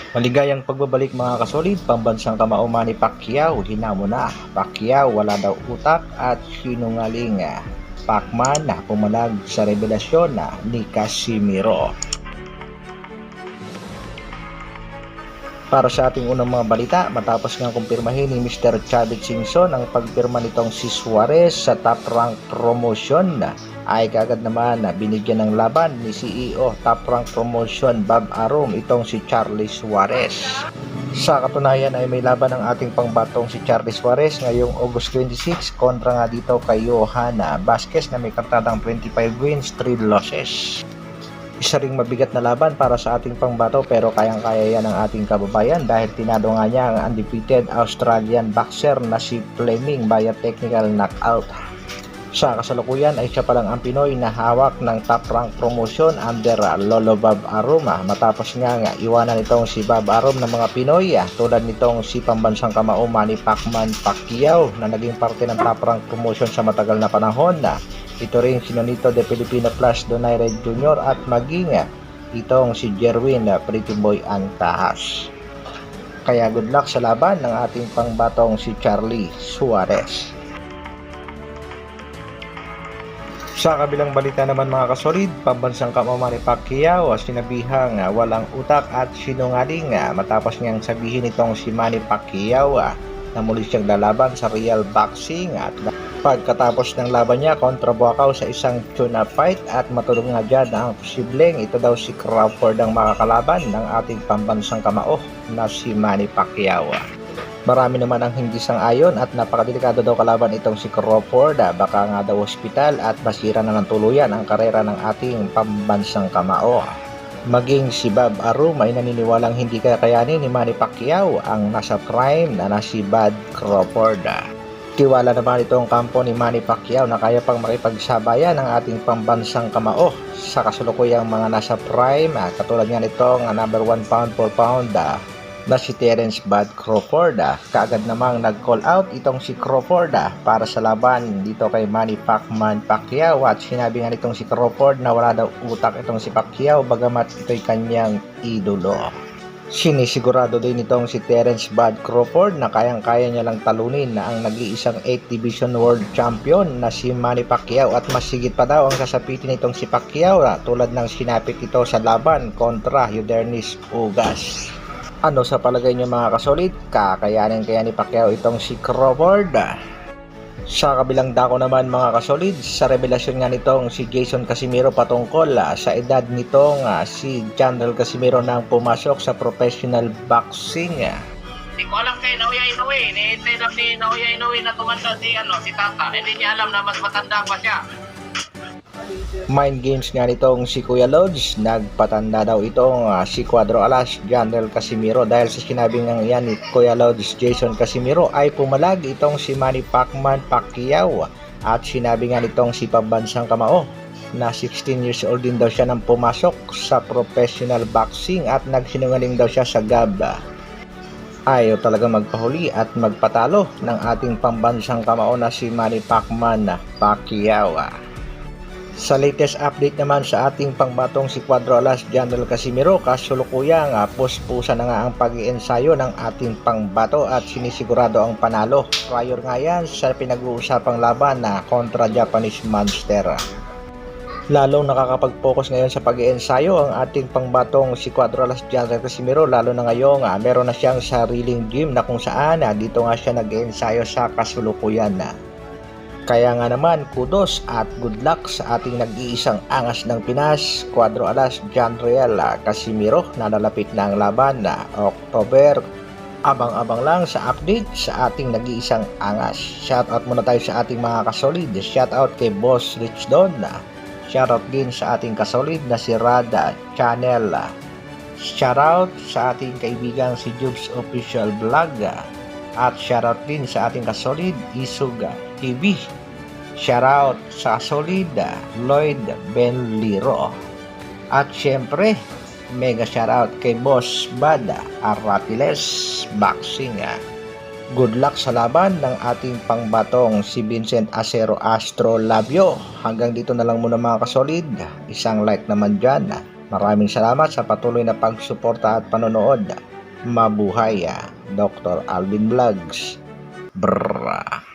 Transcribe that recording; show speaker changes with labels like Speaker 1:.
Speaker 1: Maligayang pagbabalik mga kasolid, pambansang kamao Manny Pacquiao, hinamo na. Pacquiao wala daw utak at sinungaling. Pacman na pumalag sa revelasyon ni Casimiro. Para sa ating unang mga balita, matapos nga kumpirmahin ni Mr. Chavit Singson ang pagpirma nitong si Suarez sa top rank promotion, ay kaagad naman binigyan ng laban ni CEO top rank promotion Bob Arum itong si Charlie Suarez. Sa katunayan ay may laban ang ating pangbatong si Charlie Suarez ngayong August 26 kontra nga dito kay Johanna Vasquez na may kartadang 25 wins, 3 losses. Isa ring mabigat na laban para sa ating pangbato pero kayang-kaya yan ng ating kababayan dahil tinalo nga niya ang undefeated Australian boxer na si Fleming via technical knockout. Sa kasalukuyan ay siya palang ang Pinoy na hawak ng top rank promotion under Lolo Bob Arum matapos nga iwanan itong si Bob Arum ng mga Pinoy tulad nitong si pambansang kamao Manny Pacquiao na naging parte ng top rank promotion sa matagal na panahon. Ito rin si Nonito de Filipino Plus Donaire Jr. at maging itong si Jerwin Pretty Boy Antahas. Kaya good luck sa laban ng ating pangbatong si Charlie Suarez. Sa kabilang balita naman mga kasolid, pambansang kamao Manny Pacquiao sinabihang walang utak at sinungaling matapos niyang sabihin itong si Manny Pacquiao na muli siyang lalaban sa real boxing at pagkatapos ng laban niya kontra Buakaw sa isang tuna fight at matulog nga dyan ang posibleng ito daw si Crawford ang makakalaban ng ating pambansang kamao na si Manny Pacquiao. Marami naman ang hindi sang-ayon at napakadelikado daw kalaban itong si Crawford, baka nga daw hospital at basira na ng tuluyan ang karera ng ating pambansang kamao. Maging si Bob Arum ay naniniwalang hindi kakayanin ni Manny Pacquiao ang nasa prime na si Bud Crawford. Tiwala naman itong kampo ni Manny Pacquiao na kaya pang makipagsabayan ng ating pambansang kamao sa kasulukuyang mga nasa prime katulad nga nitong number 1 pound for pound na si Terence Bud Crawford. Kaagad namang nag-call out itong si Crawford para sa laban dito kay Manny Pacquiao at sinabi nga nitong si Crawford na wala daw utak itong si Pacquiao bagamat ito'y kanyang idolo. Sinisigurado din itong si Terence Bud Crawford na kayang-kaya niya lang talunin na ang nag-iisang 8 Division World Champion na si Manny Pacquiao at mas higit pa daw ang sasapitin itong si Pacquiao tulad ng sinapit ito sa laban kontra Yordenis Ugas. Ano sa palagay niyo mga kasolid? Kakayanin kaya ni Pacquiao itong si Crawford? Sa kabilang dako naman mga kasolid, sa revelasyon nga nitong si Jason Casimiro patungkol sa edad nitong si General Casimiro nang pumasok sa professional boxing.
Speaker 2: Hindi ko alam kay Naoya Inoue. Hinihintay lang ni Naoya Inoue na tumanda si Tata. Hindi niya alam na mas matanda pa siya.
Speaker 1: Mind games nga nitong si Kuya Lods, nagpatanda daw itong si Cuadro Alas General Casimiro dahil sa sinabi nga yan ni Kuya Lods Jason Casimiro ay pumalag itong si Manny Pacquiao at sinabi nga nitong si pambansang kamao na 16 years old din daw siya nang pumasok sa professional boxing at nagsinungaling daw siya sa GAB. Ayaw talaga magpahuli at magpatalo ng ating pambansang kamao na si Manny Pacquiao. Sa latest update naman sa ating pangbatong si Cuadro Alas General Casimiro, kasulukuyang puspusa na nga ang pag-iensayo ng ating pangbato at sinisigurado ang panalo. Prior nga yan sa pinag-uusapang laban na kontra Japanese Monster. Lalong nakakapag-focus ngayon sa pag-iensayo ang ating pangbatong si Cuadro Alas General Casimiro lalo na ngayong meron na siyang sariling gym na kung saan dito nga siya nag-iensayo sa kasulukuyan Kaya nga naman, kudos at good luck sa ating nag-iisang angas ng Pinas, Cuadro Alas General Casimiro na lalapit na ang laban na October. Abang-abang lang sa update sa ating nag-iisang angas. Shoutout muna tayo sa ating mga kasolid. Shoutout kay Boss Rich Don. Shoutout din sa ating kasolid na si Rada Channel. Shoutout sa ating kaibigang si Jubes Official Vlog. At shoutout din sa ating kasolid Isuga TV. Shoutout sa solid Lloyd Benliro. At syempre, Mega shoutout kay Boss Bada Aratiles Boxing. Good luck sa laban ng ating pangbatong si Vincent Acero Astro Labio. Hanggang dito na lang muna mga kasolid. Isang like naman dyan. Maraming salamat sa patuloy na pagsuporta at panonood. Mabuhay, Dr. Alvin Vlogs. Brrrr.